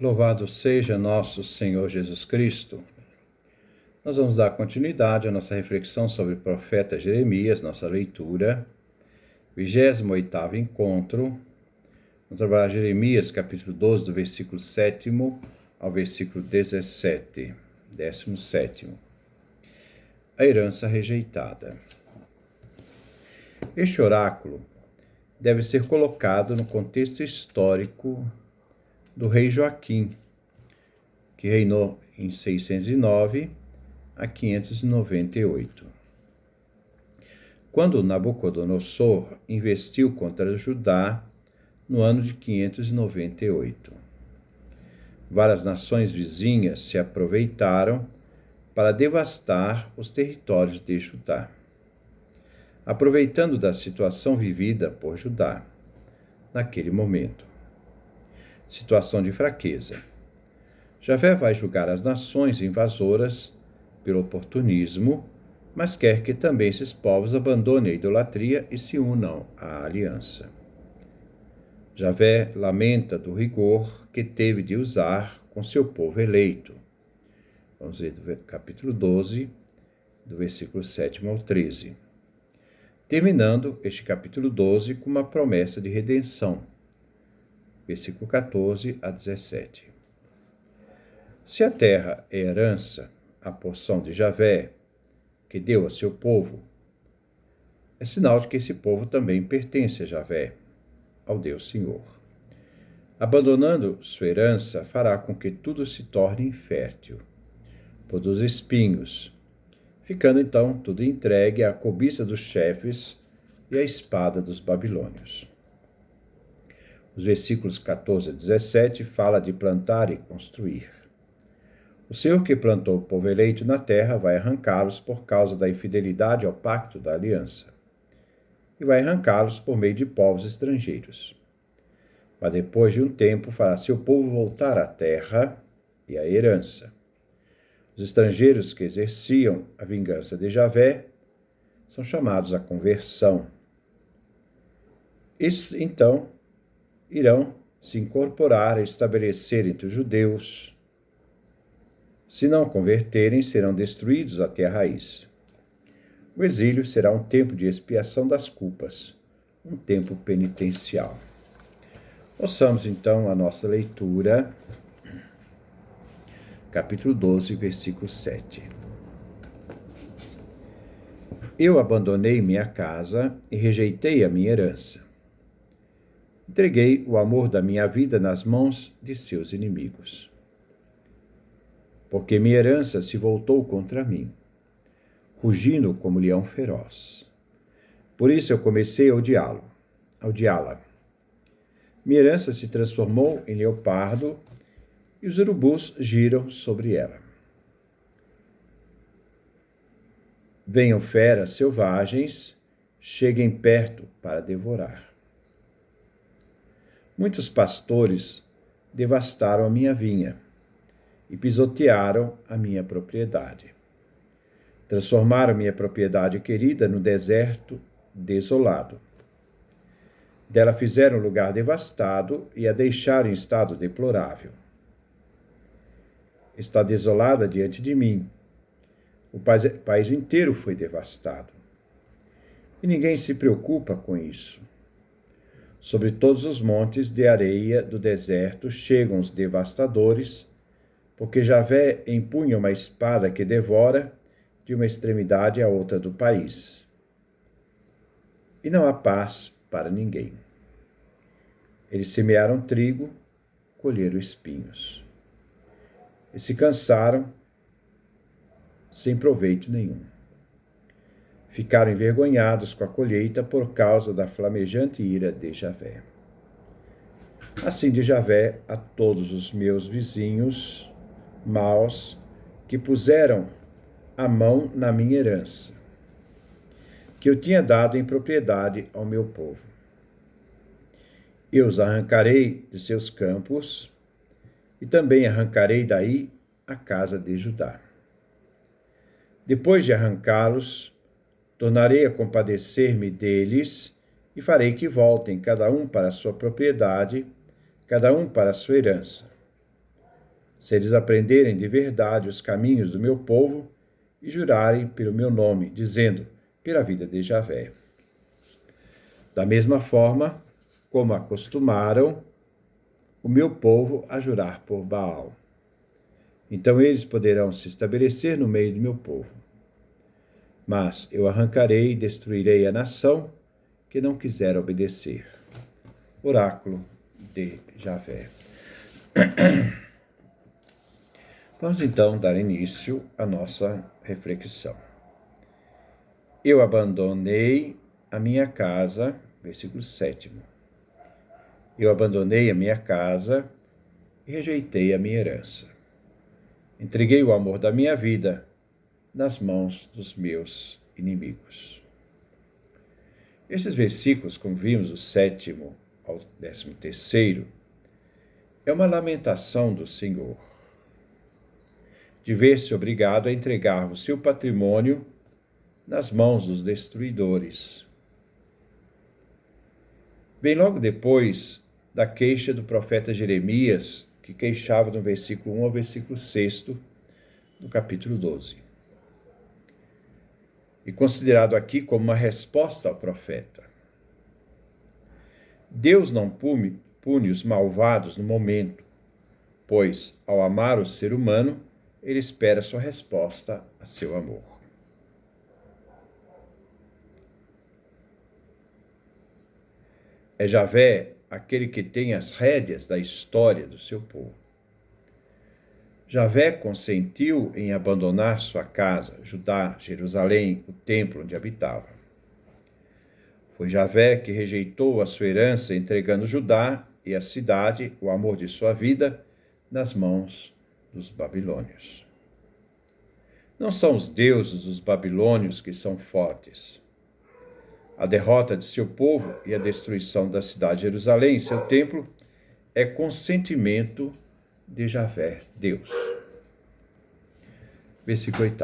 Louvado seja nosso Senhor Jesus Cristo. Nós vamos dar continuidade à nossa reflexão sobre o profeta Jeremias, nossa leitura, 28º encontro. Vamos trabalhar Jeremias, capítulo 12, do versículo 7º ao versículo 17, 17º. A herança rejeitada. Este oráculo deve ser colocado no contexto histórico do rei Joaquim, que reinou em 609 a 598. Quando Nabucodonosor investiu contra Judá no ano de 598. Várias nações vizinhas se aproveitaram para devastar os territórios de Judá. Aproveitando da situação vivida por Judá naquele momento. Situação de fraqueza. Javé vai julgar as nações invasoras pelo oportunismo, mas quer que também esses povos abandonem a idolatria e se unam à aliança. Javé lamenta do rigor que teve de usar com seu povo eleito. Vamos ver do capítulo 12, do versículo 7 ao 13. Terminando este capítulo 12 com uma promessa de redenção. Versículo 14 a 17. Se a terra é herança, a porção de Javé, que deu a seu povo, é sinal de que esse povo também pertence a Javé, ao Deus Senhor. Abandonando sua herança, fará com que tudo se torne infértil, produza espinhos, ficando então tudo entregue à cobiça dos chefes e à espada dos babilônios. Os versículos 14 a 17 fala de plantar e construir. O Senhor que plantou o povo eleito na terra vai arrancá-los por causa da infidelidade ao pacto da aliança, e vai arrancá-los por meio de povos estrangeiros. Mas depois de um tempo fará seu povo voltar à terra e à herança. Os estrangeiros que exerciam a vingança de Javé são chamados à conversão. Esses, então, irão se incorporar e estabelecer entre os judeus. Se não converterem, serão destruídos até a raiz. O exílio será um tempo de expiação das culpas, um tempo penitencial. Ouçamos então a nossa leitura, capítulo 12, versículo 7. Eu abandonei minha casa e rejeitei a minha herança. Entreguei o amor da minha vida nas mãos de seus inimigos. Porque minha herança se voltou contra mim, rugindo como leão feroz. Por isso eu comecei a odiá-la. Minha herança se transformou em leopardo e os urubus giram sobre ela. Venham feras selvagens, cheguem perto para devorar. Muitos pastores devastaram a minha vinha e pisotearam a minha propriedade. Transformaram minha propriedade querida no deserto desolado. Dela fizeram um lugar devastado e a deixaram em estado deplorável. Está desolada diante de mim. O país inteiro foi devastado. E ninguém se preocupa com isso. Sobre todos os montes de areia do deserto chegam os devastadores, porque Javé empunha uma espada que devora de uma extremidade à outra do país. E não há paz para ninguém. Eles semearam trigo, colheram espinhos. E se cansaram sem proveito nenhum. Ficaram envergonhados com a colheita por causa da flamejante ira de Javé. Assim de Javé a todos os meus vizinhos maus que puseram a mão na minha herança, que eu tinha dado em propriedade ao meu povo. Eu os arrancarei de seus campos e também arrancarei daí a casa de Judá. Depois de arrancá-los, tornarei a compadecer-me deles e farei que voltem cada um para a sua propriedade, cada um para a sua herança. se eles aprenderem de verdade os caminhos do meu povo e jurarem pelo meu nome, dizendo, pela vida de Javé. Da mesma forma como acostumaram o meu povo a jurar por Baal. Então eles poderão se estabelecer no meio do meu povo. Mas eu arrancarei e destruirei a nação que não quiser obedecer. Oráculo de Javé. Vamos então dar início à nossa reflexão. Eu abandonei a minha casa, versículo 7. Eu abandonei a minha casa e rejeitei a minha herança. Entreguei o amor da minha vida nas mãos dos meus inimigos. Esses versículos, como vimos, do 7º ao 13º, é uma lamentação do Senhor, de ver-se obrigado a entregar o seu patrimônio nas mãos dos destruidores. Vem logo depois da queixa do profeta Jeremias, que queixava no versículo 1 ao versículo 6 do capítulo 12. E considerado aqui como uma resposta ao profeta. Deus não pune os malvados no momento, pois, ao amar o ser humano, ele espera sua resposta a seu amor. É Javé aquele que tem as rédeas da história do seu povo. Javé consentiu em abandonar sua casa, Judá, Jerusalém, o templo onde habitava. Foi Javé que rejeitou a sua herança, entregando Judá e a cidade, o amor de sua vida, nas mãos dos babilônios. Não são os deuses dos babilônios que são fortes. A derrota de seu povo e a destruição da cidade de Jerusalém e seu templo é consentimento de Javé, Deus. Versículo 8.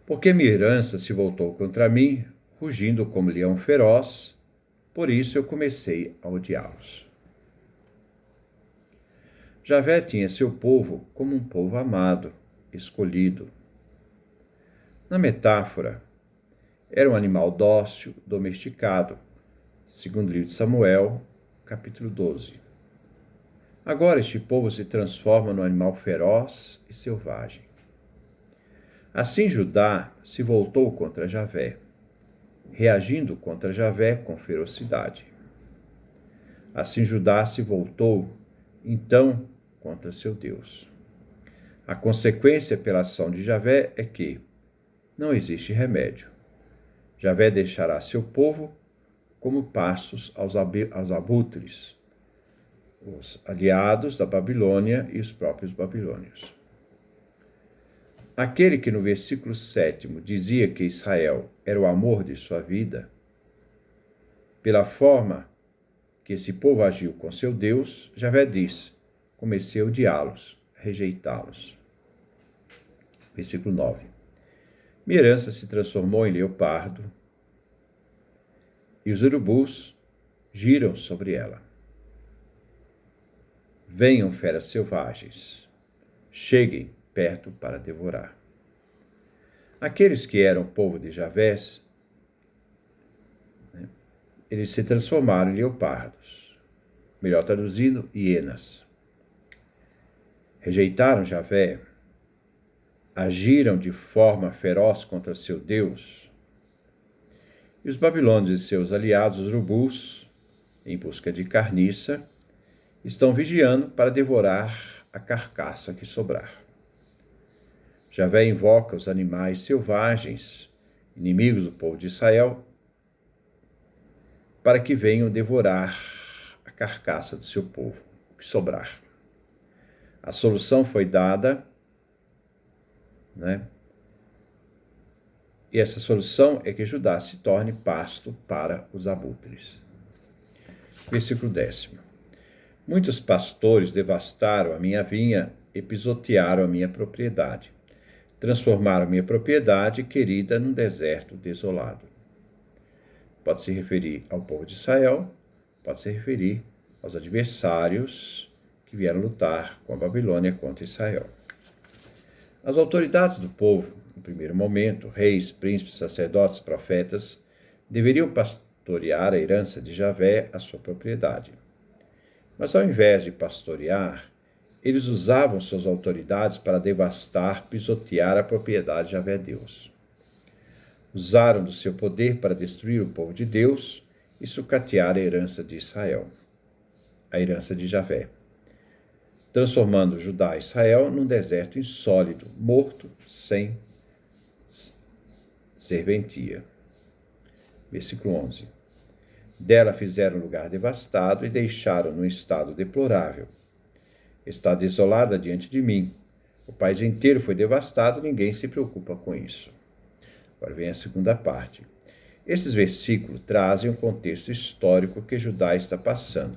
Porque minha herança se voltou contra mim, rugindo como leão feroz, por isso eu comecei a odiá-los. Javé tinha seu povo como um povo amado, escolhido. Na metáfora, era um animal dócil, domesticado, segundo o livro de Samuel, capítulo 12. Agora este povo se transforma num animal feroz e selvagem. Assim Judá se voltou contra Javé, reagindo contra Javé com ferocidade. Assim Judá se voltou, então, contra seu Deus. A consequência pela ação de Javé é que não existe remédio. Javé deixará seu povo como pastos aos abutres, os aliados da Babilônia e os próprios babilônios. Aquele que no versículo 7º dizia que Israel era o amor de sua vida, pela forma que esse povo agiu com seu Deus, Javé diz, comecei a odiá-los, rejeitá-los. Versículo 9. Minha herança se transformou em leopardo, e os urubus giram sobre ela. Venham feras selvagens, cheguem perto para devorar. Aqueles que eram povo de Javé, eles se transformaram em leopardos, melhor traduzindo, hienas. Rejeitaram Javé, agiram de forma feroz contra seu Deus, e os babilônios e seus aliados, os urubus, em busca de carniça, estão vigiando para devorar a carcaça que sobrar. Javé invoca os animais selvagens, inimigos do povo de Israel, para que venham devorar a carcaça do seu povo, o que sobrar. A solução foi dada, E essa solução é que Judá se torne pasto para os abutres. Versículo 10. Muitos pastores devastaram a minha vinha e pisotearam a minha propriedade. Transformaram minha propriedade querida num deserto desolado. Pode se referir ao povo de Israel, pode se referir aos adversários que vieram lutar com a Babilônia contra Israel. As autoridades do povo, no primeiro momento, reis, príncipes, sacerdotes, profetas, deveriam pastorear a herança de Javé, a sua propriedade. Mas ao invés de pastorear, eles usavam suas autoridades para devastar, pisotear a propriedade de Javé Deus. Usaram do seu poder para destruir o povo de Deus e sucatear a herança de Israel, a herança de Javé, transformando Judá e Israel num deserto insólido, morto, sem serventia. Versículo 11. Dela fizeram um lugar devastado e deixaram num estado deplorável. Está desolada diante de mim. O país inteiro foi devastado, ninguém se preocupa com isso. Agora vem a segunda parte. Esses versículos trazem um contexto histórico que Judá está passando.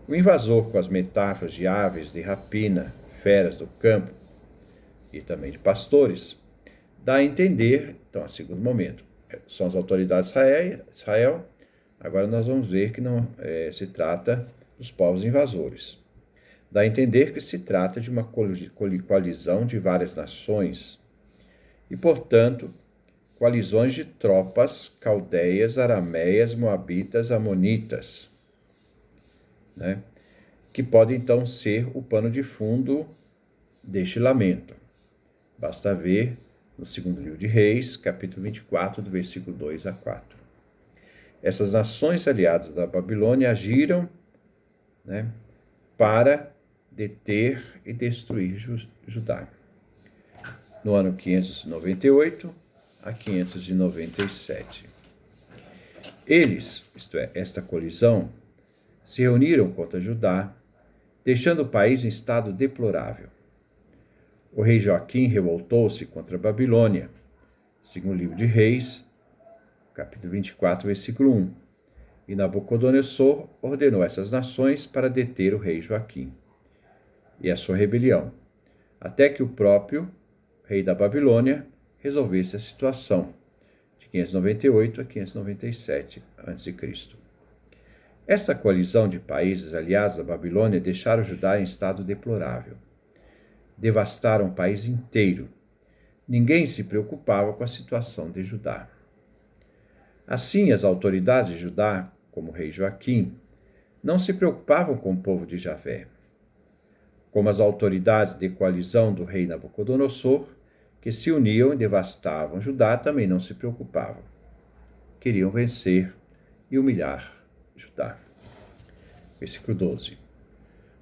O invasor, com as metáforas de aves de rapina, feras do campo e também de pastores, dá a entender, então, a segundo momento, são as autoridades de Israel. Agora nós vamos ver que não se trata dos povos invasores. Dá a entender que se trata de uma coalizão de várias nações e, portanto, coalizões de tropas caldeias, arameias, moabitas, amonitas, né? Que pode então ser o pano de fundo deste lamento. Basta ver no segundo livro de Reis, capítulo 24, do versículo 2 a 4. Essas nações aliadas da Babilônia agiram, né, para deter e destruir Judá. No ano 598 a 597. Eles, isto é, esta colisão, se reuniram contra Judá, deixando o país em estado deplorável. O rei Joaquim revoltou-se contra a Babilônia, segundo o livro de Reis, capítulo 24, versículo 1. E Nabucodonosor ordenou essas nações para deter o rei Joaquim e a sua rebelião, até que o próprio rei da Babilônia resolvesse a situação, de 598 a 597 a.C. Essa coalizão de países aliados à Babilônia deixaram Judá em estado deplorável. Devastaram o país inteiro. Ninguém se preocupava com a situação de Judá. Assim, as autoridades de Judá, como o rei Joaquim, não se preocupavam com o povo de Javé. Como as autoridades de coalizão do rei Nabucodonosor, que se uniam e devastavam Judá, também não se preocupavam. Queriam vencer e humilhar Judá. Versículo 12.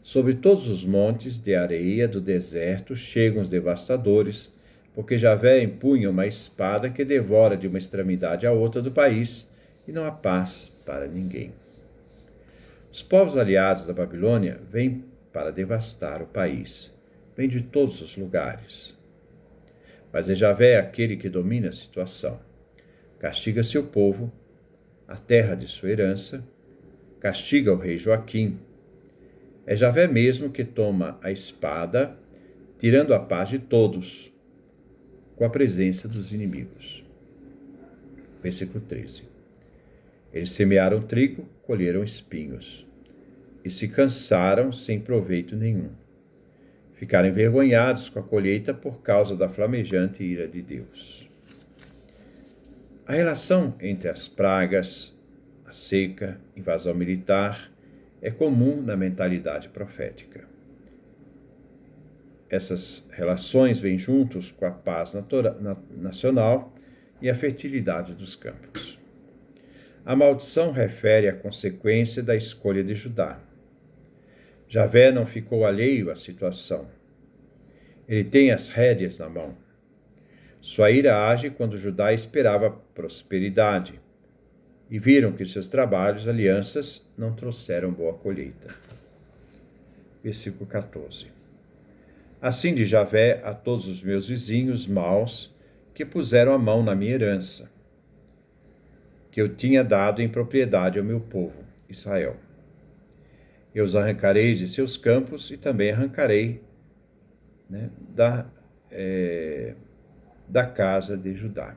Sobre todos os montes de areia do deserto chegam os devastadores, porque Javé empunha uma espada que devora de uma extremidade à outra do país, e não há paz para ninguém. Os povos aliados da Babilônia vêm para devastar o país. Vêm de todos os lugares. Mas é Javé aquele que domina a situação. Castiga seu povo, a terra de sua herança, castiga o rei Joaquim. É Javé mesmo que toma a espada, tirando a paz de todos, com a presença dos inimigos. Versículo 13. Eles semearam trigo, colheram espinhos, e se cansaram sem proveito nenhum. Ficaram envergonhados com a colheita por causa da flamejante ira de Deus. A relação entre as pragas, a seca, invasão militar, é comum na mentalidade profética. Essas relações vêm juntos com a paz nacional e a fertilidade dos campos. A maldição refere à consequência da escolha de Judá. Javé não ficou alheio à situação. Ele tem as rédeas na mão. Sua ira age quando Judá esperava prosperidade e viram que seus trabalhos, alianças, não trouxeram boa colheita. Versículo 14. Assim diz Javé a todos os meus vizinhos maus que puseram a mão na minha herança, que eu tinha dado em propriedade ao meu povo, Israel. Eu os arrancarei de seus campos e também arrancarei, né, da casa de Judá.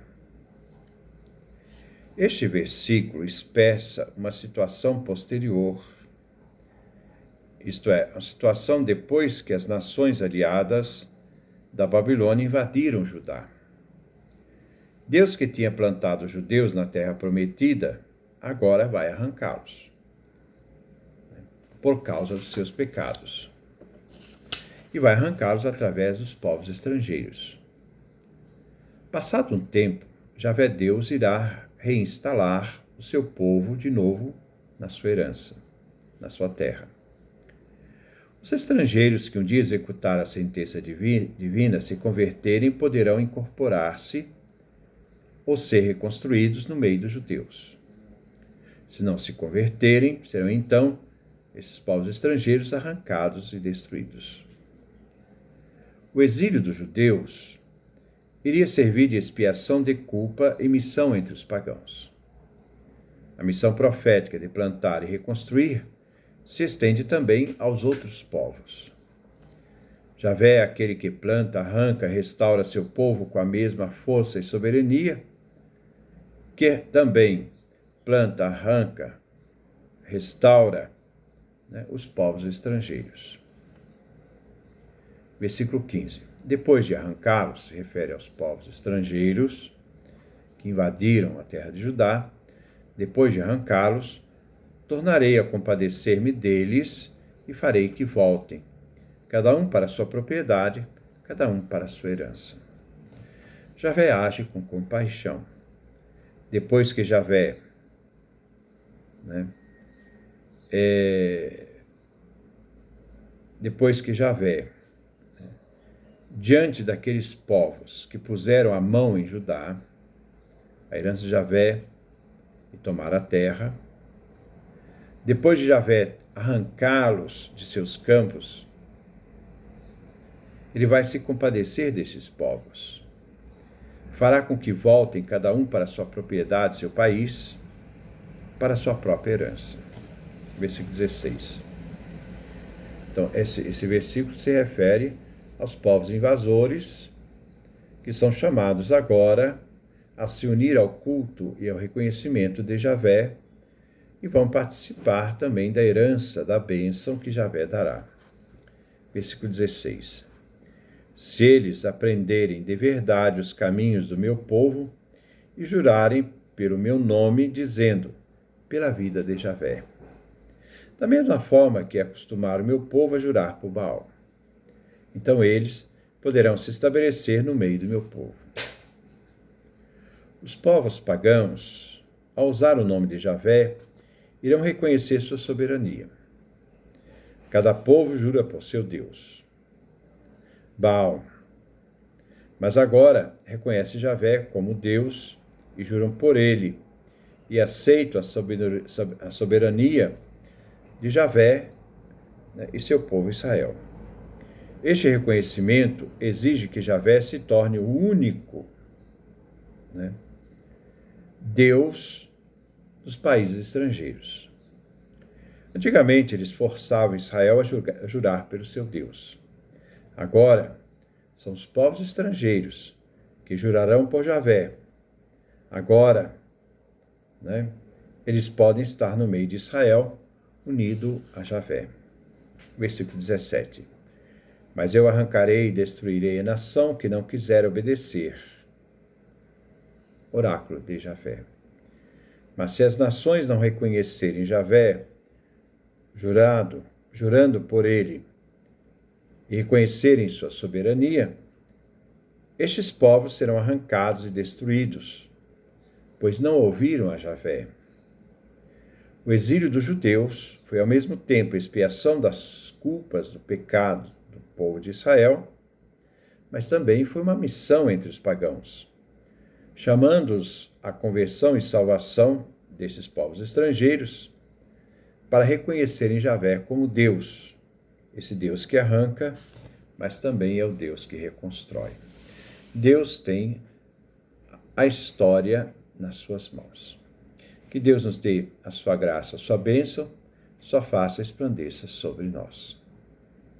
Este versículo expressa uma situação posterior isto é, a situação depois que as nações aliadas da Babilônia invadiram Judá. Deus, que tinha plantado os judeus na terra prometida, agora vai arrancá-los por causa dos seus pecados. E vai arrancá-los através dos povos estrangeiros. Passado um tempo, Javé Deus irá reinstalar o seu povo de novo na sua herança, na sua terra. Os estrangeiros que um dia executaram a sentença divina, se converterem, poderão incorporar-se ou ser reconstruídos no meio dos judeus. Se não se converterem, serão então esses povos estrangeiros arrancados e destruídos. O exílio dos judeus iria servir de expiação de culpa e missão entre os pagãos. A missão profética de plantar e reconstruir se estende também aos outros povos. Javé é aquele que planta, arranca, restaura seu povo com a mesma força e soberania, que também planta, arranca, restaura os povos estrangeiros. Versículo 15. Depois de arrancá-los, se refere aos povos estrangeiros que invadiram a terra de Judá, depois de arrancá-los, tornarei a compadecer-me deles e farei que voltem, cada um para a sua propriedade, cada um para a sua herança. Javé age com compaixão. Depois que Javé diante daqueles povos que puseram a mão em Judá, a herança de Javé, e tomar a terra, depois de Javé arrancá-los de seus campos, ele vai se compadecer desses povos. Fará com que voltem cada um para sua propriedade, seu país, para sua própria herança. Versículo 16. Então, esse versículo se refere aos povos invasores, que são chamados agora a se unir ao culto e ao reconhecimento de Javé, e vão participar também da herança, da bênção que Javé dará. Versículo 16. Se eles aprenderem de verdade os caminhos do meu povo e jurarem pelo meu nome, dizendo, pela vida de Javé. Da mesma forma que acostumaram o meu povo a jurar por Baal. Então eles poderão se estabelecer no meio do meu povo. Os povos pagãos, ao usar o nome de Javé, irão reconhecer sua soberania. Cada povo jura por seu Deus, Baal. Mas agora reconhece Javé como Deus e juram por ele, e aceitam a soberania de Javé e seu povo Israel. Este reconhecimento exige que Javé se torne o único Deus dos países estrangeiros. Antigamente, eles forçavam Israel a jurar pelo seu Deus. Agora, são os povos estrangeiros que jurarão por Javé. Agora, eles podem estar no meio de Israel, unido a Javé. Versículo 17. Mas eu arrancarei e destruirei a nação que não quiser obedecer. Oráculo de Javé. Mas se as nações não reconhecerem Javé, jurando por ele, e reconhecerem sua soberania, estes povos serão arrancados e destruídos, pois não ouviram a Javé. O exílio dos judeus foi ao mesmo tempo a expiação das culpas do pecado do povo de Israel, mas também foi uma missão entre os pagãos, chamando-os à conversão e salvação desses povos estrangeiros, para reconhecerem Javé como Deus, esse Deus que arranca, mas também é o Deus que reconstrói. Deus tem a história nas suas mãos. Que Deus nos dê a sua graça, a sua bênção, sua face resplandeça sobre nós.